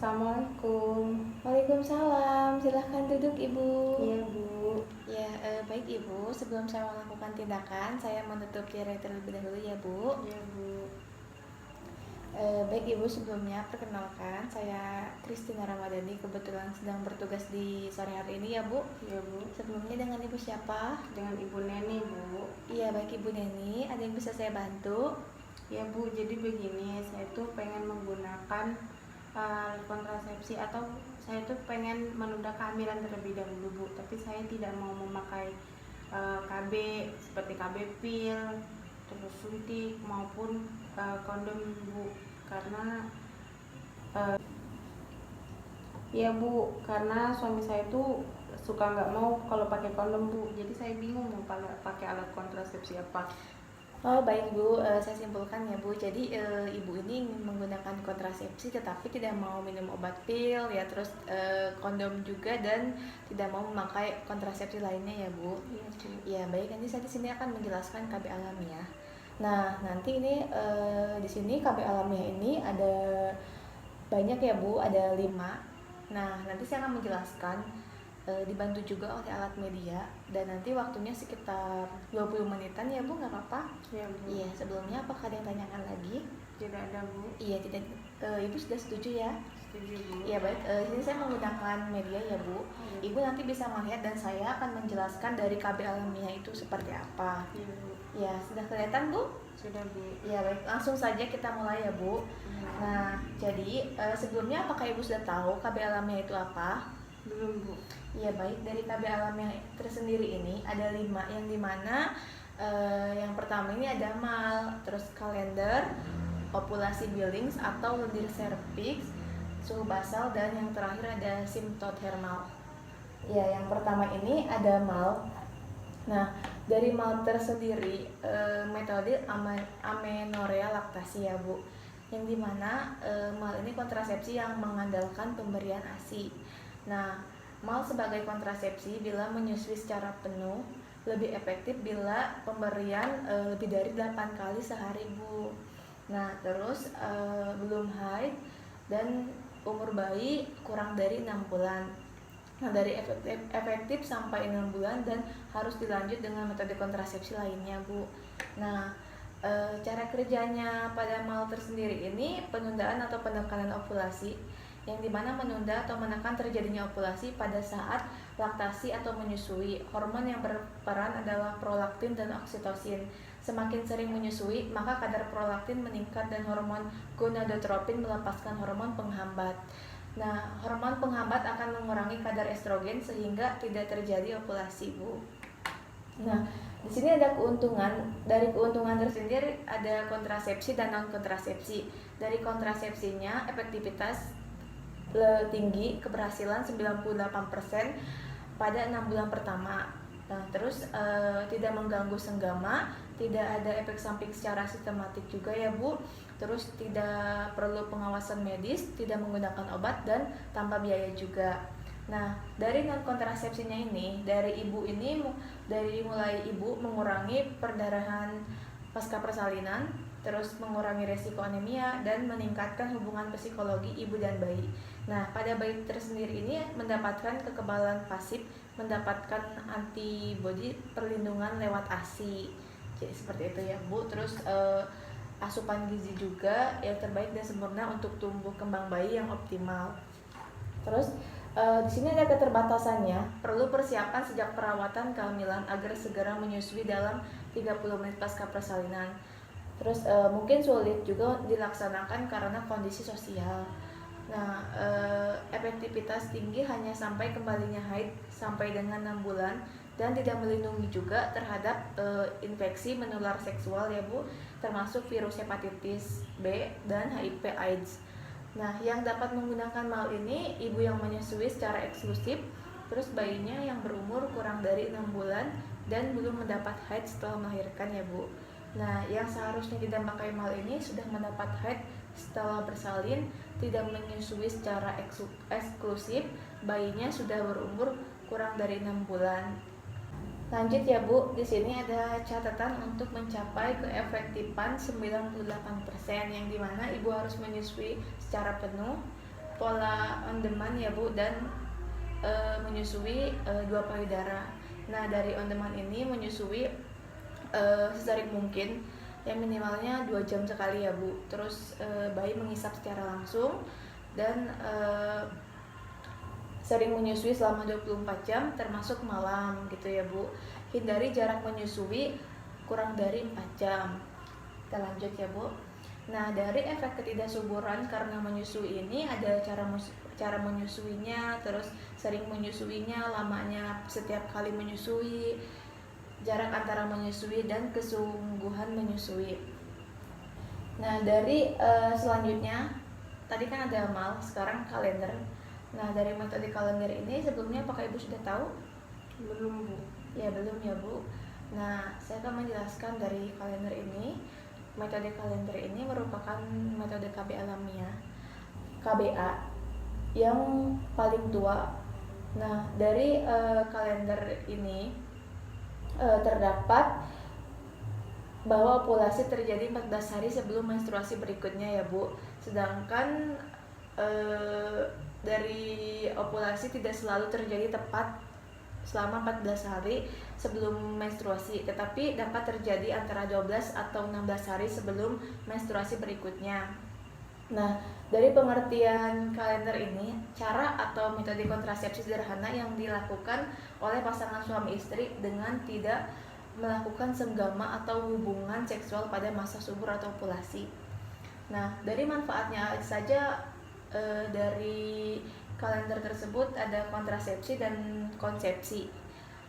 Assalamualaikum. Waalaikumsalam, silahkan duduk Ibu. Iya Bu. Ya, baik Ibu, sebelum saya melakukan tindakan, saya menutup tirai terlebih dahulu ya Bu. Iya Bu. Baik Ibu, sebelumnya perkenalkan, saya Christina Ramadhani, kebetulan sedang bertugas di sore hari ini ya Bu. Iya Bu. Sebelumnya dengan Ibu siapa? Dengan Ibu Neni Bu. Iya, baik Ibu Neni, ada yang bisa saya bantu? Ya Bu, jadi begini, saya tuh pengen menggunakan kontrasepsi atau saya tuh pengen menunda kehamilan terlebih dahulu Bu, tapi saya tidak mau memakai KB seperti KB pil, terus suntik maupun kondom Bu, karena ya Bu, karena suami saya tuh suka nggak mau kalau pakai kondom Bu, jadi saya bingung mau pakai alat kontrasepsi apa. Oh baik Bu, saya simpulkan ya Bu. Jadi Ibu ini ingin menggunakan kontrasepsi tetapi tidak mau minum obat pil ya, terus kondom juga dan tidak mau memakai kontrasepsi lainnya ya Bu. Iya Bu. Ya baik, nanti saya di sini akan menjelaskan KB alamiah. Nah nanti ini di sini KB alamiah ini ada banyak ya Bu, ada 5. Nah nanti saya akan menjelaskan dibantu juga oleh alat media dan nanti waktunya sekitar 20 menitan ya Bu, nggak apa-apa? Iya Bu. Iya, sebelumnya apakah ada yang tanyakan lagi? Tidak ada Bu. Iya, tidak. Ibu sudah setuju ya? Setuju Bu. Iya baik, ini saya menggunakan media ya Bu. Iya. Ibu nanti bisa melihat dan saya akan menjelaskan dari KB alamiah itu seperti apa. Iya Bu. Ya, sudah kelihatan Bu? Sudah Bu. Iya baik, langsung saja kita mulai ya Bu. Iya. Nah, jadi sebelumnya apakah Ibu sudah tahu KB alamiah itu apa? Belum Bu. Iya baik, dari KB alamiah tersendiri ini ada 5 yang dimana yang pertama ini ada mal, terus kalender, ovulasi Billings atau lendir cervix, suhu basal, dan yang terakhir ada simptot thermal. Ya, yang pertama ini ada mal. Nah, dari mal tersendiri metode amenorea laktasi ya Bu, yang dimana mal ini kontrasepsi yang mengandalkan pemberian ASI. Nah, mal sebagai kontrasepsi bila menyusui secara penuh lebih efektif bila pemberian lebih dari 8 kali sehari Bu. Nah, terus belum haid dan umur bayi kurang dari 6 bulan. Nah, dari efektif sampai 6 bulan dan harus dilanjut dengan metode kontrasepsi lainnya Bu. Nah, cara kerjanya pada mal tersendiri ini penundaan atau penekanan ovulasi, yang dimana menunda atau menekan terjadinya ovulasi pada saat laktasi atau menyusui. Hormon yang berperan adalah prolaktin dan oksitosin. Semakin sering menyusui, maka kadar prolaktin meningkat dan hormon gonadotropin melepaskan hormon penghambat. Nah, hormon penghambat akan mengurangi kadar estrogen sehingga tidak terjadi ovulasi, Bu. Nah, di sini ada keuntungan. Dari keuntungan tersendiri ada kontrasepsi dan non kontrasepsi. Dari kontrasepsinya efektivitas tinggi, keberhasilan 98% pada 6 bulan pertama. Nah, terus tidak mengganggu senggama, tidak ada efek samping secara sistematik juga ya Bu. Terus tidak perlu pengawasan medis, tidak menggunakan obat dan tanpa biaya juga. Nah, dari non kontrasepsinya ini, dari mulai ibu mengurangi perdarahan pasca persalinan, terus mengurangi resiko anemia dan meningkatkan hubungan psikologi ibu dan bayi. Nah, pada bayi tersendiri ini mendapatkan kekebalan pasif, mendapatkan antibodi perlindungan lewat ASI. Jadi seperti itu ya Bu. Terus asupan gizi juga yang terbaik dan sempurna untuk tumbuh kembang bayi yang optimal. Terus di sini ada keterbatasannya, perlu persiapan sejak perawatan kehamilan agar segera menyusui dalam 30 menit pasca persalinan. Terus mungkin sulit juga dilaksanakan karena kondisi sosial. Nah, efektivitas tinggi hanya sampai kembalinya haid sampai dengan 6 bulan dan tidak melindungi juga terhadap infeksi menular seksual ya Bu, termasuk virus hepatitis B dan HIV AIDS. Nah, yang dapat menggunakan mal ini ibu yang menyusui secara eksklusif, terus bayinya yang berumur kurang dari 6 bulan dan belum mendapat haid setelah melahirkan ya Bu. Nah, yang seharusnya tidak pakai mal ini sudah mendapat haid setelah bersalin, tidak menyusui secara eksklusif, bayinya sudah berumur kurang dari 6 bulan. Lanjut ya Bu, di sini ada catatan untuk mencapai keefektifan 98%, yang dimana ibu harus menyusui secara penuh, pola on demand ya Bu, dan menyusui 2 payudara. Nah, dari on demand ini menyusui sesering mungkin, yang minimalnya 2 jam sekali ya Bu. Terus bayi mengisap secara langsung dan sering menyusui selama 24 jam termasuk malam gitu ya Bu. Hindari jarak menyusui kurang dari 4 jam. Kita lanjut ya Bu. Nah, dari efek ketidaksuburan karena menyusui ini ada cara menyusuinya, terus sering menyusuinya, lamanya setiap kali menyusui, jarak antara menyusui dan kesungguhan menyusui. Nah, dari selanjutnya tadi kan ada mal, sekarang kalender. Nah, dari metode kalender ini sebelumnya apakah Ibu sudah tahu? Belum Bu. Ya, belum ya Bu. Nah, saya akan menjelaskan dari kalender ini. Metode kalender ini merupakan metode KB alamiah, KBA, yang paling tua. Nah, dari kalender ini terdapat bahwa ovulasi terjadi 14 hari sebelum menstruasi berikutnya ya Bu. Sedangkan dari ovulasi tidak selalu terjadi tepat selama 14 hari sebelum menstruasi, tetapi dapat terjadi antara 12 atau 16 hari sebelum menstruasi berikutnya. Nah, dari pengertian kalender ini, cara atau metode kontrasepsi sederhana yang dilakukan oleh pasangan suami istri dengan tidak melakukan senggama atau hubungan seksual pada masa subur atau ovulasi. Nah, dari manfaatnya saja dari kalender tersebut ada kontrasepsi dan konsepsi.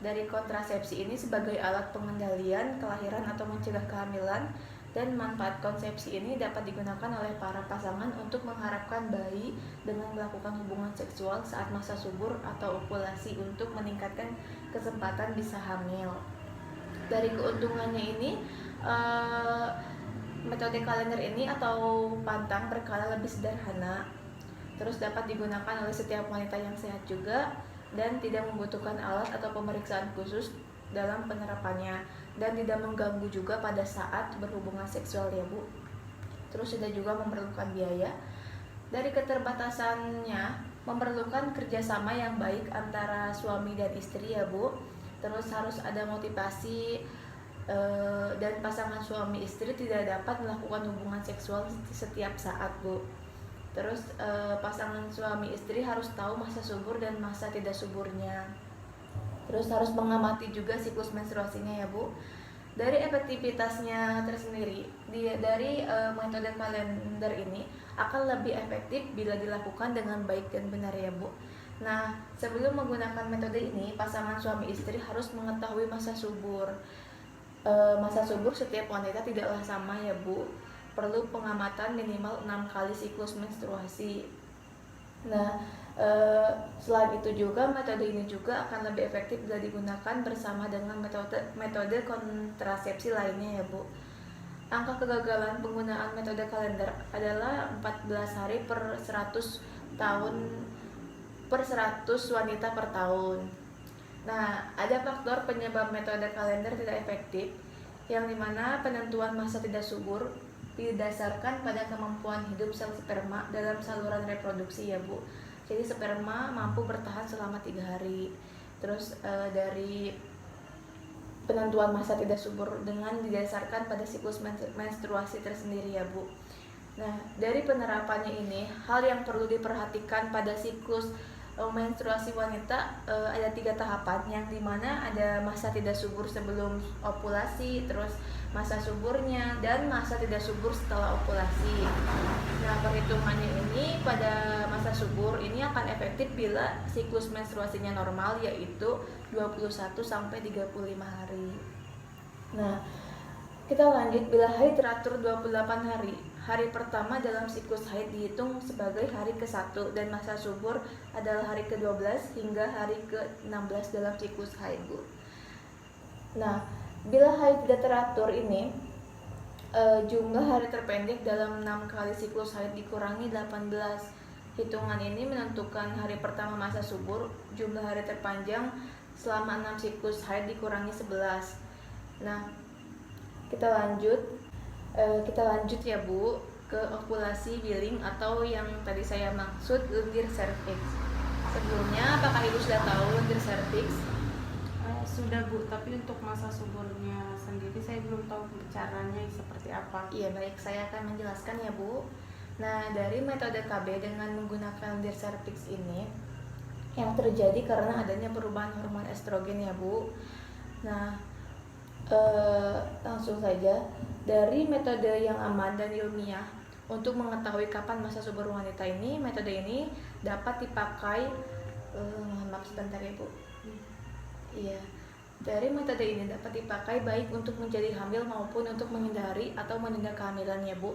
Dari kontrasepsi ini sebagai alat pengendalian kelahiran atau mencegah kehamilan, dan manfaat konsepsi ini dapat digunakan oleh para pasangan untuk mengharapkan bayi dengan melakukan hubungan seksual saat masa subur atau ovulasi untuk meningkatkan kesempatan bisa hamil. Dari keuntungannya ini, metode kalender ini atau pantang berkala lebih sederhana, terus dapat digunakan oleh setiap wanita yang sehat juga, dan tidak membutuhkan alat atau pemeriksaan khusus dalam penerapannya, dan tidak mengganggu juga pada saat berhubungan seksual ya Bu. Terus tidak juga memerlukan biaya. Dari keterbatasannya memerlukan kerjasama yang baik antara suami dan istri ya Bu. Terus harus ada motivasi, dan pasangan suami istri tidak dapat melakukan hubungan seksual setiap saat Bu. Terus pasangan suami istri harus tahu masa subur dan masa tidak suburnya. Terus harus mengamati juga siklus menstruasinya ya Bu. Dari efektivitasnya tersendiri, dari metode kalender ini akan lebih efektif bila dilakukan dengan baik dan benar ya Bu. Nah, sebelum menggunakan metode ini, pasangan suami istri harus mengetahui masa subur. Masa subur setiap wanita tidaklah sama ya Bu. Perlu pengamatan minimal 6 kali siklus menstruasi. Nah, selain itu juga metode ini juga akan lebih efektif bila digunakan bersama dengan metode kontrasepsi lainnya ya Bu. Angka kegagalan penggunaan metode kalender adalah 14 hari per 100 tahun per 100 wanita per tahun. Nah, ada faktor penyebab metode kalender tidak efektif, yang dimana penentuan masa tidak subur didasarkan pada kemampuan hidup sel sperma dalam saluran reproduksi ya Bu. Jadi sperma mampu bertahan selama 3 hari. Terus dari penentuan masa tidak subur dengan didasarkan pada siklus menstruasi tersendiri ya Bu. Nah, dari penerapannya ini, hal yang perlu diperhatikan pada siklus menstruasi wanita ada 3 tahapan, yang dimana ada masa tidak subur sebelum ovulasi, terus masa suburnya, dan masa tidak subur setelah ovulasi. Nah, perhitungannya ini pada masa subur ini akan efektif bila siklus menstruasinya normal, yaitu 21 sampai 35 hari. Nah, kita lanjut. Bila haid teratur 28 hari, hari pertama dalam siklus haid dihitung sebagai hari ke-1 dan masa subur adalah hari ke-12 hingga hari ke-16 dalam siklus haid Bu. Nah, bila haid tidak teratur ini, jumlah hari terpendek dalam 6 kali siklus haid dikurangi 18. Hitungan ini menentukan hari pertama masa subur. Jumlah hari terpanjang selama 6 siklus haid dikurangi 11. Nah, kita lanjut ya Bu ke ke ovulasi billing atau yang tadi saya maksud lendir serviks. Sebelumnya apakah Ibu sudah tahu lendir serviks? Sudah Bu, tapi untuk masa suburnya sendiri saya belum tahu caranya seperti apa. Iya baik, saya akan menjelaskan ya Bu. Nah, dari metode KB dengan menggunakan lendir serviks ini yang terjadi karena adanya perubahan hormon estrogen ya Bu. Nah, langsung saja, dari metode yang aman dan ilmiah untuk mengetahui kapan masa subur wanita ini, metode ini dapat dipakai maaf sebentar ya Bu. Iya. Dari metode ini dapat dipakai baik untuk menjadi hamil maupun untuk menghindari atau menunda kehamilan ya Bu.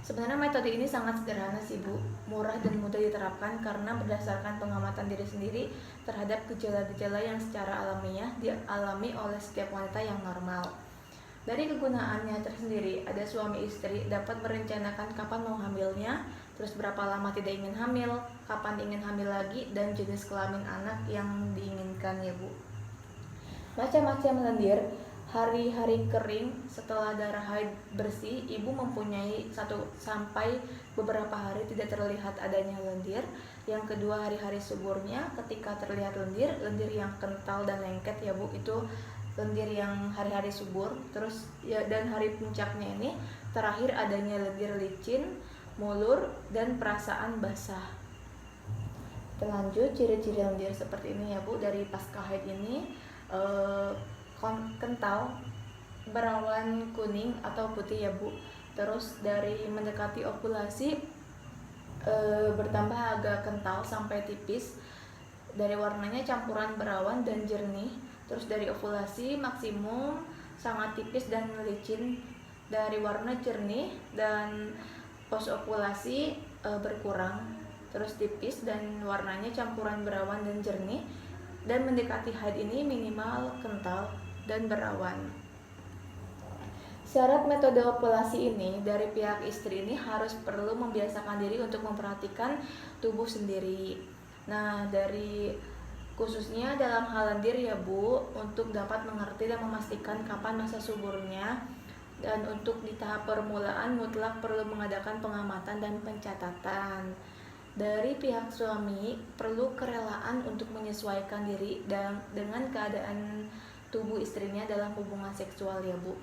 Sebenarnya metode ini sangat sederhana sih Bu, murah dan mudah diterapkan karena berdasarkan pengamatan diri sendiri terhadap gejala-gejala yang secara alamiah dialami oleh setiap wanita yang normal. Dari kegunaannya tersendiri, ada suami istri dapat merencanakan kapan mau hamilnya, terus berapa lama tidak ingin hamil, kapan ingin hamil lagi, dan jenis kelamin anak yang diinginkan ya Bu. Macam-macam lendir, hari-hari kering setelah darah haid bersih, ibu mempunyai 1 sampai beberapa hari tidak terlihat adanya lendir. Yang kedua, hari-hari suburnya ketika terlihat lendir, lendir yang kental dan lengket ya Bu, itu lendir yang hari-hari subur. Terus ya, dan hari puncaknya ini terakhir adanya lendir licin, mulur, dan perasaan basah. Lanjut, ciri-ciri lendir seperti ini ya Bu, dari pasca haid ini kental, berawan kuning atau putih ya Bu. Terus dari mendekati ovulasi bertambah agak kental sampai tipis. Dari warnanya campuran berawan dan jernih. Terus dari ovulasi maksimum sangat tipis dan licin. Dari warna jernih dan post ovulasi berkurang. Terus tipis dan warnanya campuran berawan dan jernih. Dan mendekati haid ini minimal kental dan berawan. Syarat metode ovulasi ini dari pihak istri ini harus perlu membiasakan diri untuk memperhatikan tubuh sendiri. Nah, dari khususnya dalam hal lendir ya Bu, untuk dapat mengerti dan memastikan kapan masa suburnya, dan untuk di tahap permulaan mutlak perlu mengadakan pengamatan dan pencatatan. Dari pihak suami perlu kerelaan untuk menyesuaikan diri dengan keadaan tubuh istrinya dalam hubungan seksual ya Bu.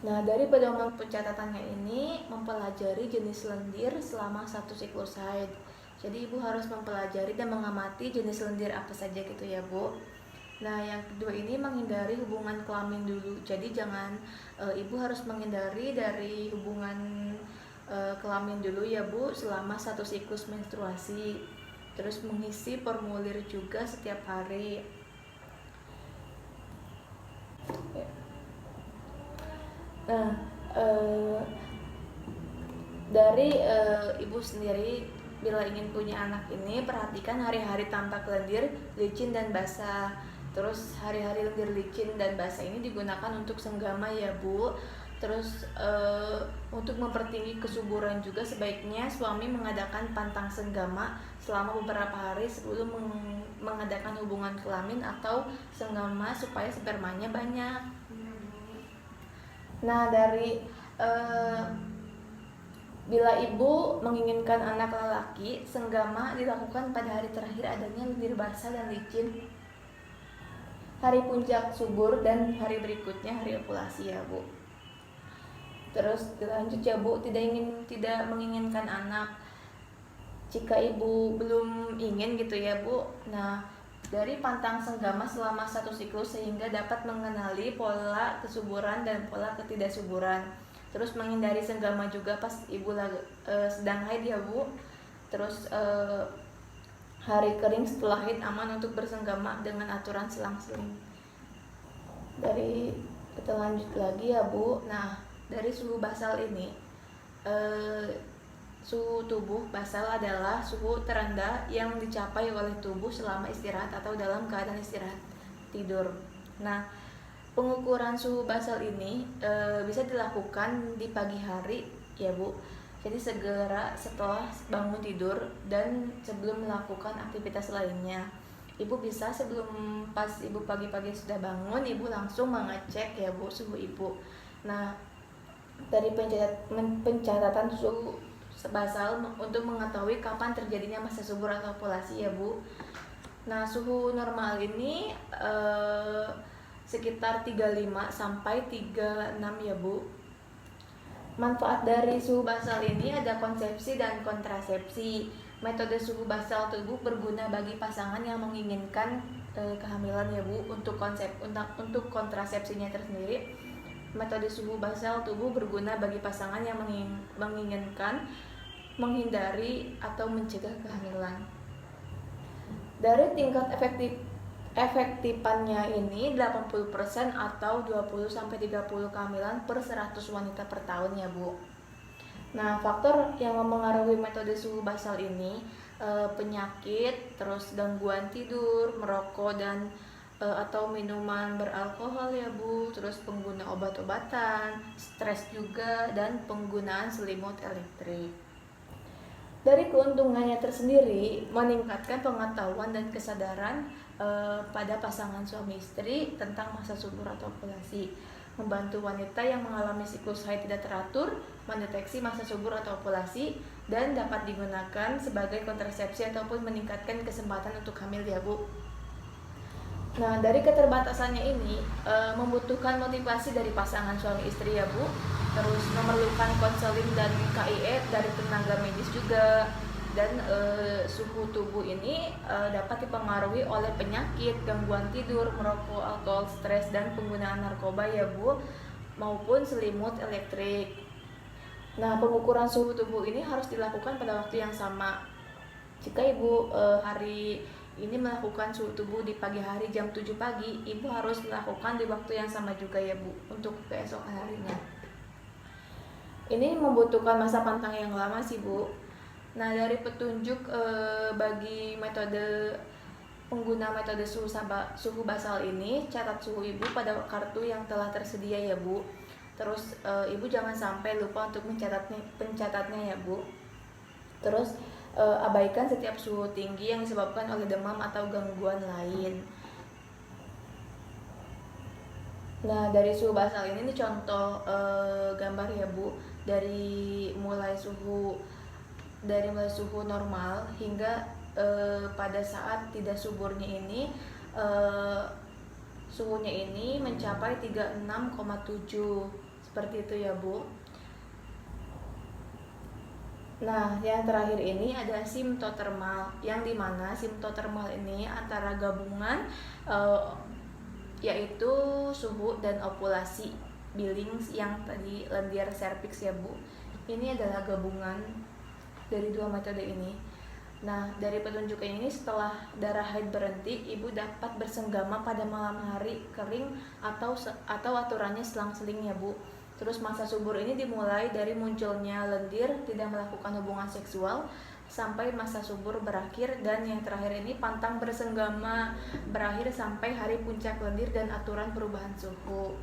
Nah, dari pedoman pencatatannya ini mempelajari jenis lendir selama 1 siklus haid. Jadi ibu harus mempelajari dan mengamati jenis lendir apa saja gitu ya Bu. Nah, yang kedua ini menghindari hubungan kelamin dulu. Jadi jangan ibu harus menghindari dari hubungan kelamin dulu ya Bu selama 1 siklus menstruasi. Terus mengisi formulir juga setiap hari. Nah, dari ibu sendiri bila ingin punya anak ini, perhatikan hari-hari tampak lendir, licin dan basah. Terus hari-hari lendir licin dan basah ini digunakan untuk senggama ya Bu. Terus untuk mempertinggi kesuburan juga sebaiknya suami mengadakan pantang senggama selama beberapa hari sebelum mengadakan hubungan kelamin atau senggama supaya spermanya banyak. Nah, dari bila ibu menginginkan anak lelaki, senggama dilakukan pada hari terakhir adanya lendir basah dan licin, hari puncak subur, dan hari berikutnya hari ovulasi ya Bu. Terus lanjut ya Bu, tidak menginginkan anak. Jika ibu belum ingin gitu ya Bu, nah dari pantang senggama selama 1 siklus sehingga dapat mengenali pola kesuburan dan pola ketidaksuburan. Terus menghindari senggama juga pas ibu sedang haid ya Bu. Terus hari kering setelah haid aman untuk bersenggama dengan aturan selang-seling. Dari kita lanjut lagi ya Bu. Nah, dari suhu basal ini, suhu tubuh basal adalah suhu terendah yang dicapai oleh tubuh selama istirahat atau dalam keadaan istirahat tidur. Nah, pengukuran suhu basal ini bisa dilakukan di pagi hari ya Bu. Jadi segera setelah bangun tidur dan sebelum melakukan aktivitas lainnya. Ibu bisa sebelum pas ibu pagi-pagi sudah bangun, ibu langsung mengecek ya Bu suhu ibu. Nah, dari pencatatan suhu basal untuk mengetahui kapan terjadinya masa subur atau ovulasi ya Bu. Nah, suhu normal ini sekitar 35 sampai 36 ya Bu. Manfaat dari suhu basal ini ada konsepsi dan kontrasepsi. Metode suhu basal tubuh berguna bagi pasangan yang menginginkan kehamilan ya Bu. Untuk kontrasepsinya tersendiri, metode suhu basal tubuh berguna bagi pasangan yang menginginkan menghindari atau mencegah kehamilan. Dari tingkat efektifannya ini 80% atau 20-30 kehamilan per 100 wanita per tahun ya Bu. Nah, faktor yang mempengaruhi metode suhu basal ini penyakit, terus gangguan tidur, merokok dan atau minuman beralkohol ya Bu, terus pengguna obat-obatan, stres juga, dan penggunaan selimut elektrik. Dari keuntungannya tersendiri meningkatkan pengetahuan dan kesadaran pada pasangan suami istri tentang masa subur atau ovulasi, membantu wanita yang mengalami siklus haid tidak teratur mendeteksi masa subur atau ovulasi, dan dapat digunakan sebagai kontrasepsi ataupun meningkatkan kesempatan untuk hamil ya Bu. Nah, dari keterbatasannya ini membutuhkan motivasi dari pasangan suami istri ya Bu, terus memerlukan konseling dan KIE dari tenaga medis juga, dan suhu tubuh ini dapat dipengaruhi oleh penyakit, gangguan tidur, merokok, alkohol, stres, dan penggunaan narkoba ya Bu, maupun selimut elektrik. Nah, pengukuran suhu tubuh ini harus dilakukan pada waktu yang sama. Jika Ibu hari ini melakukan suhu tubuh di pagi hari jam 7 pagi, Ibu harus melakukan di waktu yang sama juga ya Bu, untuk keesokan harinya. Ini membutuhkan masa pantang yang lama sih Bu. Nah, dari petunjuk bagi pengguna metode suhu basal ini, catat suhu Ibu pada kartu yang telah tersedia ya Bu. Terus Ibu jangan sampai lupa untuk pencatatnya ya Bu. Terus abaikan setiap suhu tinggi yang disebabkan oleh demam atau gangguan lain. Nah, dari suhu basal ini contoh gambar ya Bu, dari mulai suhu normal hingga pada saat tidak suburnya ini suhunya ini mencapai 36,7 seperti itu ya Bu. Nah, yang terakhir ini ada simptotermal, yang dimana simptotermal ini antara gabungan yaitu suhu dan ovulasi Billings yang tadi lendir cervix ya Bu. Ini adalah gabungan dari dua metode ini. Nah, dari petunjuknya ini, setelah darah haid berhenti, Ibu dapat bersenggama pada malam hari kering atau aturannya selang-seling ya Bu. Terus masa subur ini dimulai dari munculnya lendir tidak melakukan hubungan seksual sampai masa subur berakhir, dan yang terakhir ini pantang bersenggama berakhir sampai hari puncak lendir dan aturan perubahan suhu.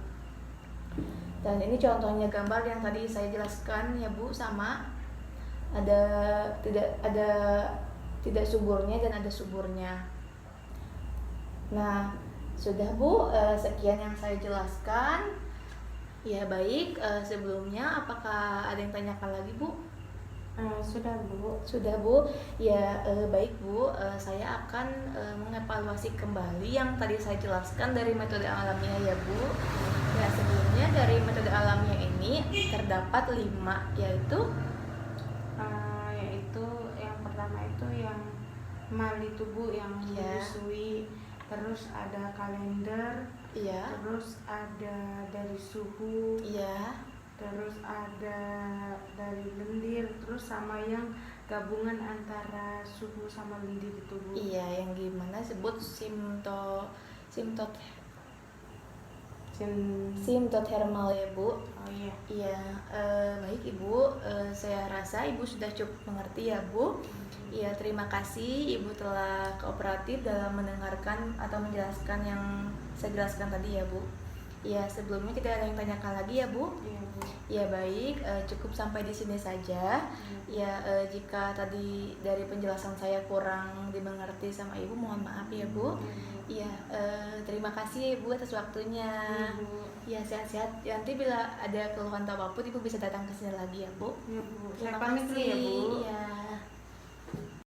Dan ini contohnya gambar yang tadi saya jelaskan ya Bu, sama tidak suburnya dan ada suburnya. Nah, sudah Bu, sekian yang saya jelaskan. Ya baik, sebelumnya apakah ada yang tanyakan lagi Bu? Sudah Bu. Sudah Bu. Ya baik Bu, saya akan mengevaluasi kembali yang tadi saya jelaskan dari metode alamiah ya Bu. Ya, sebelumnya dari metode alamiah ini terdapat 5, yaitu yang pertama itu yang mali tubuh yang menyusui, terus ada kalender, terus ada dari suhu, terus ada dari lendir, terus sama yang gabungan antara suhu sama lendir di tubuh. Iya, yang gimana sebut simptotermal ya Bu. Oh iya. Iya, baik Ibu, saya rasa Ibu sudah cukup mengerti ya Bu. Iya, terima kasih Ibu telah kooperatif dalam mendengarkan atau menjelaskan yang saya jelaskan tadi ya Bu. Ya, sebelumnya kita ada yang tanyakan lagi ya Bu. Iya Bu. Ya baik, cukup sampai di sini saja. Ya, jika tadi dari penjelasan saya kurang dimengerti sama Ibu, mohon maaf ya Bu. Ya, terima kasih Bu atas waktunya. Iya Bu. Ya, sehat-sehat. Nanti bila ada keluhan atau apapun Ibu bisa datang ke sini lagi ya Bu. Iya Bu. Saya Terima pamit dulu ya Bu. Ya.